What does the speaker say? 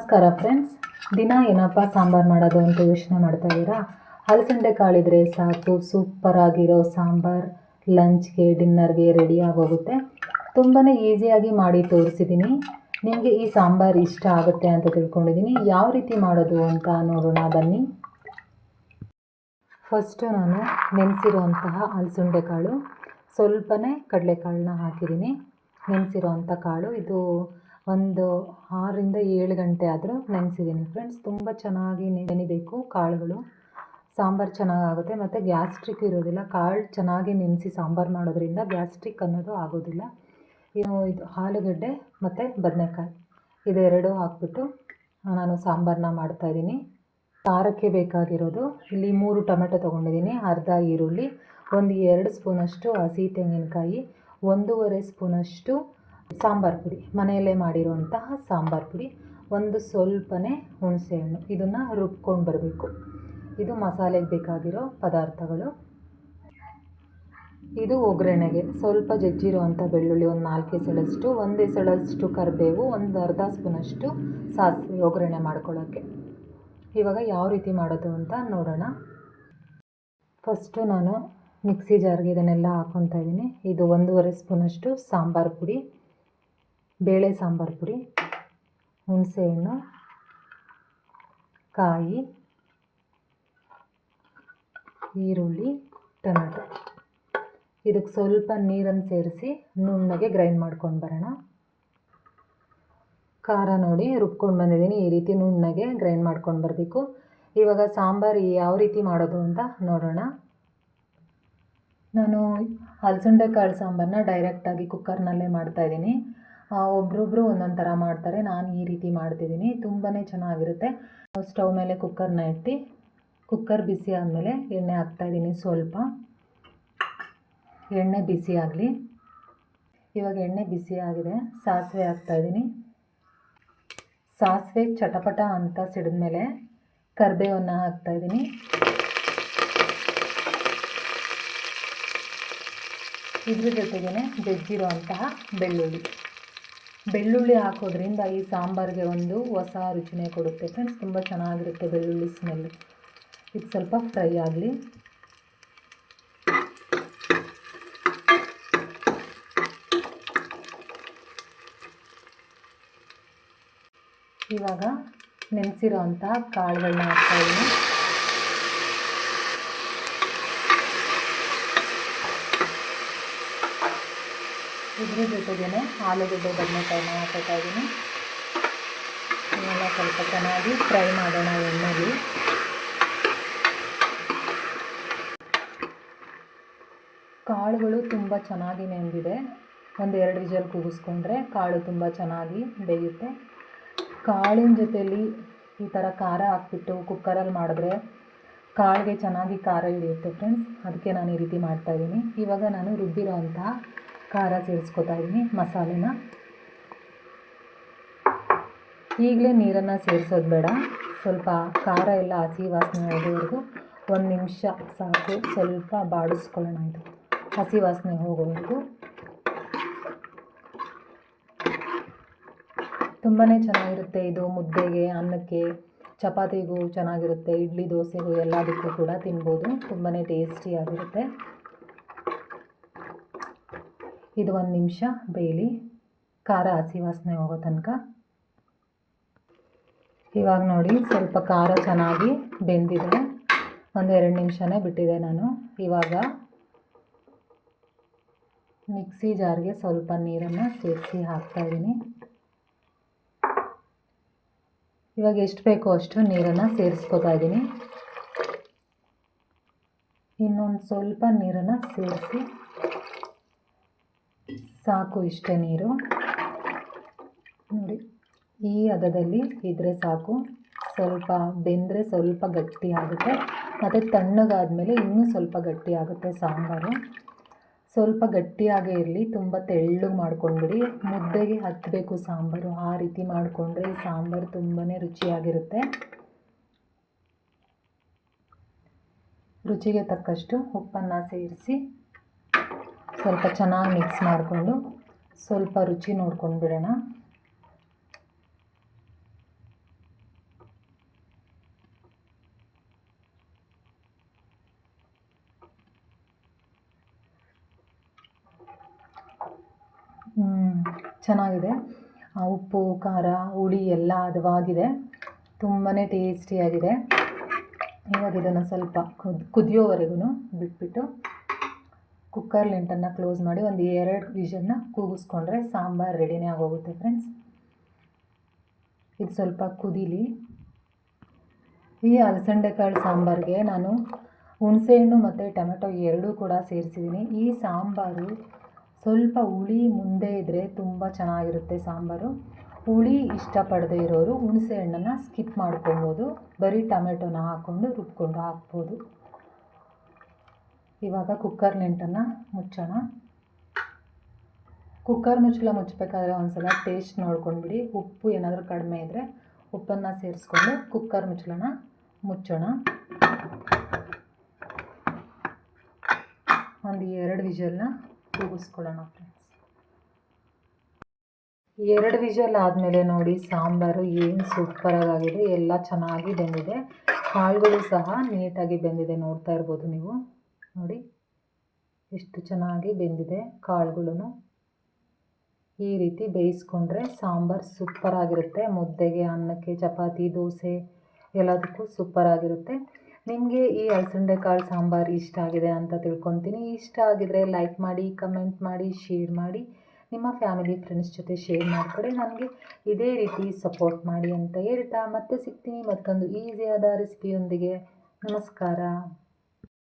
ನಮಸ್ಕಾರ ಫ್ರೆಂಡ್ಸ್. ದಿನ ಏನಪ್ಪ ಸಾಂಬಾರು ಮಾಡೋದು ಅಂತ ಯೋಚನೆ ಮಾಡ್ತಾ ಇದ್ದೀರಾ? ಹಲಸಂಡೆ ಕಾಳಿದ್ರೆ ಸಾಕು, ಸೂಪರ್ ಆಗಿರೋ ಸಾಂಬಾರು ಲಂಚ್ಗೆ ಡಿನ್ನರ್ಗೆ ರೆಡಿ ಆಗೋಗುತ್ತೆ. ತುಂಬಾ ಈಸಿಯಾಗಿ ಮಾಡಿ ತೋರಿಸಿದ್ದೀನಿ. ನಿಮಗೆ ಈ ಸಾಂಬಾರು ಇಷ್ಟ ಆಗುತ್ತೆ ಅಂತ ತಿಳ್ಕೊಂಡಿದ್ದೀನಿ. ಯಾವ ರೀತಿ ಮಾಡೋದು ಅಂತ ನೋಡೋಣ ಬನ್ನಿ. ಫಸ್ಟು ನಾನು ನೆನೆಸಿರೋಂತಹ ಹಲಸಂಡೆ ಕಾಳು, ಸ್ವಲ್ಪನೇ ಕಡಲೆಕಾಳನ್ನ ಹಾಕಿದ್ದೀನಿ. ನೆನೆಸಿರೋಂಥ ಕಾಳು ಇದು ಒಂದು 6ರಿಂದ 7 ಗಂಟೆ ಆದರೂ ನೆನೆಸಿದ್ದೀನಿ ಫ್ರೆಂಡ್ಸ್. ತುಂಬ ಚೆನ್ನಾಗಿ ನೆನೆಬೇಕು ಕಾಳುಗಳು, ಸಾಂಬಾರು ಚೆನ್ನಾಗಾಗುತ್ತೆ ಮತ್ತು ಗ್ಯಾಸ್ಟ್ರಿಕ್ ಇರೋದಿಲ್ಲ. ಕಾಳು ಚೆನ್ನಾಗಿ ನೆನೆಸಿ ಸಾಂಬಾರು ಮಾಡೋದ್ರಿಂದ ಗ್ಯಾಸ್ಟ್ರಿಕ್ ಅನ್ನೋದು ಆಗೋದಿಲ್ಲ. ಇದು ಆಲೂಗಡ್ಡೆ ಮತ್ತು ಬದನೆಕಾಯಿ ಇದೆರಡು ಹಾಕ್ಬಿಟ್ಟು ನಾನು ಸಾಂಬಾರನ್ನ ಮಾಡ್ತಾಯಿದ್ದೀನಿ. ಖಾರಕ್ಕೆ ಬೇಕಾಗಿರೋದು ಇಲ್ಲಿ 3 ಟೊಮೆಟೊ ತೊಗೊಂಡಿದ್ದೀನಿ, ಅರ್ಧ ಈರುಳ್ಳಿ, ಒಂದು 2 ಸ್ಪೂನಷ್ಟು ಹಸಿ ತೆಂಗಿನಕಾಯಿ, 1.5 ಸ್ಪೂನಷ್ಟು ಸಾಂಬಾರು ಪುಡಿ, ಮನೆಯಲ್ಲೇ ಮಾಡಿರುವಂತಹ ಸಾಂಬಾರು ಪುಡಿ, ಒಂದು ಸ್ವಲ್ಪನೇ ಹುಣಸೆಹಣ್ಣು. ಇದನ್ನು ರುಬ್ಕೊಂಡು ಬರಬೇಕು. ಇದು ಮಸಾಲೆಗೆ ಬೇಕಾಗಿರೋ ಪದಾರ್ಥಗಳು. ಇದು ಒಗ್ಗರಣೆಗೆ ಸ್ವಲ್ಪ ಜಜ್ಜಿರುವಂಥ ಬೆಳ್ಳುಳ್ಳಿ ಒಂದು 4 ಎಸಳಷ್ಟು, 1 ಎಸಳಷ್ಟು ಕರಿಬೇವು, ಒಂದು ಅರ್ಧ ಸ್ಪೂನಷ್ಟು ಸಾಸಿವೆ ಒಗ್ಗರಣೆ ಮಾಡ್ಕೊಳ್ಳೋಕ್ಕೆ. ಇವಾಗ ಯಾವ ರೀತಿ ಮಾಡೋದು ಅಂತ ನೋಡೋಣ. ಫಸ್ಟು ನಾನು ಮಿಕ್ಸಿ ಜಾರ್ಗೆ ಇದನ್ನೆಲ್ಲ ಹಾಕ್ಕೊತಾ ಇದ್ದೀನಿ. ಇದು 1.5 ಸ್ಪೂನಷ್ಟು ಸಾಂಬಾರು ಪುಡಿ, ಬೇಳೆ ಸಾಂಬಾರು ಪುಡಿ, ಹುಣಸೆಹಣ್ಣು, ಕಾಯಿ, ಈರುಳ್ಳಿ, ಟೊಮೆಟೊ. ಇದಕ್ಕೆ ಸ್ವಲ್ಪ ನೀರನ್ನು ಸೇರಿಸಿ ನುಣ್ಣಗೆ ಗ್ರೈಂಡ್ ಮಾಡ್ಕೊಂಡು ಬರೋಣ. ಖಾರ ನೋಡಿ ರುಬ್ಕೊಂಡು ಬಂದಿದ್ದೀನಿ. ಈ ರೀತಿ ನುಣ್ಣಗೆ ಗ್ರೈಂಡ್ ಮಾಡ್ಕೊಂಡು ಬರಬೇಕು. ಇವಾಗ ಸಾಂಬಾರು ಯಾವ ರೀತಿ ಮಾಡೋದು ಅಂತ ನೋಡೋಣ. ನಾನು ಹಲಸಂಡೆ ಕಾಳು ಸಾಂಬಾರನ್ನ ಡೈರೆಕ್ಟಾಗಿ ಕುಕ್ಕರ್ನಲ್ಲೇ ಮಾಡ್ತಾಯಿದ್ದೀನಿ. ಒಬ್ರೊಬ್ಬರು ಒಂದೊಂದು ಥರ ಮಾಡ್ತಾರೆ, ನಾನು ಈ ರೀತಿ ಮಾಡ್ತಿದ್ದೀನಿ. ತುಂಬಾ ಚೆನ್ನಾಗಿರುತ್ತೆ. ಸ್ಟವ್ ಮೇಲೆ ಕುಕ್ಕರ್ನ ಇಟ್ಟು ಕುಕ್ಕರ್ ಬಿಸಿ ಆದಮೇಲೆ ಎಣ್ಣೆ ಹಾಕ್ತಾಯಿದ್ದೀನಿ. ಸ್ವಲ್ಪ ಎಣ್ಣೆ ಬಿಸಿ ಆಗಲಿ. ಇವಾಗ ಎಣ್ಣೆ ಬಿಸಿ ಆಗಿದೆ, ಸಾಸಿವೆ ಹಾಕ್ತಾಯಿದ್ದೀನಿ. ಸಾಸಿವೆ ಚಟಪಟ ಅಂತ ಸಿಡಿದ್ಮೇಲೆ ಕರಿಬೇವನ್ನು ಹಾಕ್ತಾಯಿದ್ದೀನಿ. ಇದ್ರ ಜೊತೆಗೇ ಜಜ್ಜಿರುವಂತಹ ಬೆಳ್ಳುಳ್ಳಿ ಹಾಕೋದ್ರಿಂದ ಈ ಸಾಂಬಾರಿಗೆ ಒಂದು ಹೊಸ ರುಚಿನೇ ಕೊಡುತ್ತೆ ಫ್ರೆಂಡ್ಸ್. ತುಂಬ ಚೆನ್ನಾಗಿರುತ್ತೆ ಬೆಳ್ಳುಳ್ಳಿ ಸ್ಮೆಲ್ಲು. ಇದು ಸ್ವಲ್ಪ ಫ್ರೈ ಆಗಲಿ. ಇವಾಗ ನೆನೆಸಿರೋ ಅಂತಹ ಕಾಳುಗಳನ್ನ ಹಾಕ್ತಾಯಿದ್ದೀನಿ. ಇದ್ರ ಜೊತೆಗೇ ಆಲೂಗಡ್ಡೆ ಬದನೆಕಾಯಿನ ಹಾಕ್ತಾಯಿದ್ದೀನಿ. ಇದನ್ನೆಲ್ಲ ಸ್ವಲ್ಪ ಚೆನ್ನಾಗಿ ಫ್ರೈ ಮಾಡೋಣ ಎಣ್ಣೆಲಿ. ಕಾಳುಗಳು ತುಂಬ ಚೆನ್ನಾಗಿ ನೆಂದಿದೆ. ಒಂದು 2 ವಿಷಲ್ ಕೂಗಿಸ್ಕೊಂಡ್ರೆ ಕಾಳು ತುಂಬ ಚೆನ್ನಾಗಿ ಬೇಯುತ್ತೆ. ಕಾಳಿನ ಜೊತೆಯಲ್ಲಿ ಈ ಥರ ಖಾರ ಹಾಕ್ಬಿಟ್ಟು ಕುಕ್ಕರಲ್ಲಿ ಮಾಡಿದ್ರೆ ಕಾಳಿಗೆ ಚೆನ್ನಾಗಿ ಖಾರ ಹಿಡಿಯುತ್ತೆ ಫ್ರೆಂಡ್ಸ್. ಅದಕ್ಕೆ ನಾನು ಈ ರೀತಿ ಮಾಡ್ತಾಯಿದ್ದೀನಿ. ಇವಾಗ ನಾನು ರುಬ್ಬಿರೋ ಅಂತಹ ಖಾರ ಸೇರಿಸ್ಕೊತಾ ಇದ್ದೀನಿ, ಮಸಾಲೆನ. ಈಗಲೇ ನೀರನ್ನು ಸೇರಿಸೋದು ಬೇಡ. ಸ್ವಲ್ಪ ಖಾರ ಎಲ್ಲ ಹಸಿ ವಾಸನೆ ಹೋಗೋವರೆಗೂ 1 ನಿಮಿಷ ಸಾಕು. ಸ್ವಲ್ಪ ಬಾಡಿಸ್ಕೊಳ್ಳೋಣ, ಇದು ಹಸಿ ವಾಸನೆ ಹೋಗೋವರೆಗೂ. ತುಂಬಾ ಚೆನ್ನಾಗಿರುತ್ತೆ ಇದು. ಮುದ್ದೆಗೆ, ಅನ್ನಕ್ಕೆ, ಚಪಾತಿಗೂ ಚೆನ್ನಾಗಿರುತ್ತೆ. ಇಡ್ಲಿ ದೋಸೆಗೂ ಎಲ್ಲದಕ್ಕೂ ಕೂಡ ತಿನ್ಬೋದು. ತುಂಬಾ ಟೇಸ್ಟಿಯಾಗಿರುತ್ತೆ. ಇದು 1 ನಿಮಿಷ ಬೇಯಲಿ, ಖಾರ ಹಸಿ ವಾಸನೆ ಹೋಗೋ ತನಕ. ಇವಾಗ ನೋಡಿ ಸ್ವಲ್ಪ ಖಾರ ಚೆನ್ನಾಗಿ ಬೆಂದಿದೆ. ಒಂದು 2 ನಿಮಿಷನೇ ಬಿಟ್ಟಿದೆ ನಾನು. ಇವಾಗ ಮಿಕ್ಸಿ ಜಾರ್ಗೆ ಸ್ವಲ್ಪ ನೀರನ್ನು ಸೇರಿಸಿ ಹಾಕ್ತಾಯಿದ್ದೀನಿ. ಇವಾಗ ಎಷ್ಟು ಬೇಕೋ ಅಷ್ಟು ನೀರನ್ನು ಸೇರಿಸ್ಕೊತಾ ಇದ್ದೀನಿ. ಇನ್ನೊಂದು ಸ್ವಲ್ಪ ನೀರನ್ನು ಸೇರಿಸಿ ಸಾಕು, ಇಷ್ಟೇ ನೀರು ನೋಡಿ. ಈ ಹದದಲ್ಲಿ ಇದ್ದರೆ ಸಾಕು. ಸ್ವಲ್ಪ ಬೆಂದರೆ ಸ್ವಲ್ಪ ಗಟ್ಟಿ ಆಗುತ್ತೆ, ಮತ್ತು ತಣ್ಣಗಾದಮೇಲೆ ಇನ್ನೂ ಸ್ವಲ್ಪ ಗಟ್ಟಿ ಆಗುತ್ತೆ ಸಾಂಬಾರು. ಸ್ವಲ್ಪ ಗಟ್ಟಿಯಾಗೇ ಇರಲಿ, ತುಂಬ ತೆಳ್ಳಗೆ ಮಾಡ್ಕೊಂಡ್ಬಿಡಿ. ಮುದ್ದೆಗೆ ಹತ್ತಬೇಕು ಸಾಂಬಾರು, ಆ ರೀತಿ ಮಾಡಿಕೊಂಡ್ರೆ ಈ ಸಾಂಬಾರು ತುಂಬಾ ರುಚಿಯಾಗಿರುತ್ತೆ. ರುಚಿಗೆ ತಕ್ಕಷ್ಟು ಉಪ್ಪನ್ನು ಸೇರಿಸಿ ಸ್ವಲ್ಪ ಚೆನ್ನಾಗಿ ಮಿಕ್ಸ್ ಮಾಡಿಕೊಂಡು ಸ್ವಲ್ಪ ರುಚಿ ನೋಡ್ಕೊಂಡು ಬಿಡೋಣ. ಚೆನ್ನಾಗಿದೆ. ಉಪ್ಪು ಖಾರ ಹುಳಿ ಎಲ್ಲ ಹದವಾಗಿದೆ, ತುಂಬಾ ಟೇಸ್ಟಿಯಾಗಿದೆ. ಇವಾಗ ಇದನ್ನು ಸ್ವಲ್ಪ ಕುದಿಯೋವರೆಗೂ ಬಿಟ್ಬಿಟ್ಟು ಕುಕ್ಕರ್ ಲಿಂಟನ್ನು ಕ್ಲೋಸ್ ಮಾಡಿ ಒಂದು 2 ವಿಷಲ್ನ ಕೂಗಿಸ್ಕೊಂಡ್ರೆ ಸಾಂಬಾರು ರೆಡಿನೇ ಆಗೋಗುತ್ತೆ ಫ್ರೆಂಡ್ಸ್. ಇದು ಸ್ವಲ್ಪ ಕುದೀಲಿ. ಈ ಅಲಸಂದೆಕಾಳು ಸಾಂಬಾರಿಗೆ ನಾನು ಹುಣಸೆಹಣ್ಣು ಮತ್ತು ಟೊಮೆಟೊ ಎರಡೂ ಕೂಡ ಸೇರಿಸಿದ್ದೀನಿ. ಈ ಸಾಂಬಾರು ಸ್ವಲ್ಪ ಹುಳಿ ಮುಂದೆ ಇದ್ದರೆ ತುಂಬ ಚೆನ್ನಾಗಿರುತ್ತೆ ಸಾಂಬಾರು. ಹುಳಿ ಇಷ್ಟಪಡದೇ ಇರೋರು ಹುಣಸೆಹಣ್ಣನ್ನು ಸ್ಕಿಪ್ ಮಾಡ್ಕೊಬೋದು, ಬರೀ ಟೊಮೆಟೊನ ಹಾಕ್ಕೊಂಡು ರುಬ್ಕೊಂಡು ಹಾಕ್ಬೋದು. ಇವಾಗ ಕುಕ್ಕರ್ ಲಿಂಟನ್ನು ಮುಚ್ಚೋಣ. ಕುಕ್ಕರ್ ಮುಚ್ಚಳ ಮುಚ್ಚಬೇಕಾದ್ರೆ ಒಂದ್ಸಲ ಟೇಸ್ಟ್ ನೋಡ್ಕೊಂಡ್ಬಿಡಿ. ಉಪ್ಪು ಏನಾದರೂ ಕಡಿಮೆ ಇದ್ದರೆ ಉಪ್ಪನ್ನು ಸೇರಿಸ್ಕೊಂಡು ಕುಕ್ಕರ್ ಮುಚ್ಚಳನ ಮುಚ್ಚೋಣ. ಒಂದು 2 ವಿಷಲ್ನ ಕೂಗಿಸ್ಕೊಳ್ಳೋಣ ಫ್ರೆಂಡ್ಸ್. 2 ವಿಷಲ್ ಆದಮೇಲೆ ನೋಡಿ ಸಾಂಬಾರು ಏನು ಸೂಪರಾಗಿದೆ, ಎಲ್ಲ ಚೆನ್ನಾಗಿ ಬೆಂದಿದೆ. ಕಾಳುಗಳು ಸಹ ನೀಟಾಗಿ ಬೆಂದಿದೆ, ನೋಡ್ತಾ ಇರ್ಬೋದು ನೀವು. ನೋಡಿ ಎಷ್ಟು ಚೆನ್ನಾಗಿ ಬೆಂದಿದೆ ಕಾಳುಗಳು. ಈ ರೀತಿ ಬೇಯಿಸ್ಕೊಂಡ್ರೆ ಸಾಂಬಾರು ಸೂಪರಾಗಿರುತ್ತೆ. ಮುದ್ದೆಗೆ, ಅನ್ನಕ್ಕೆ, ಚಪಾತಿ, ದೋಸೆ ಎಲ್ಲದಕ್ಕೂ ಸೂಪರಾಗಿರುತ್ತೆ. ನಿಮಗೆ ಈ ಅಲಸಂದೆಕಾಳು ಸಾಂಬಾರು ಇಷ್ಟ ಆಗಿದೆ ಅಂತ ತಿಳ್ಕೊತೀನಿ. ಇಷ್ಟ ಆಗಿದರೆ ಲೈಕ್ ಮಾಡಿ, ಕಮೆಂಟ್ ಮಾಡಿ, ಶೇರ್ ಮಾಡಿ, ನಿಮ್ಮ ಫ್ಯಾಮಿಲಿ ಫ್ರೆಂಡ್ಸ್ ಜೊತೆ ಶೇರ್ ಮಾಡಿಕೊಡಿ. ನನಗೆ ಇದೇ ರೀತಿ ಸಪೋರ್ಟ್ ಮಾಡಿ ಅಂತ ಹೇಳ್ತಾ ಮತ್ತೆ ಸಿಗ್ತೀನಿ ಮತ್ತೊಂದು ಈಸಿಯಾದ ರೆಸಿಪಿಯೊಂದಿಗೆ. ನಮಸ್ಕಾರ.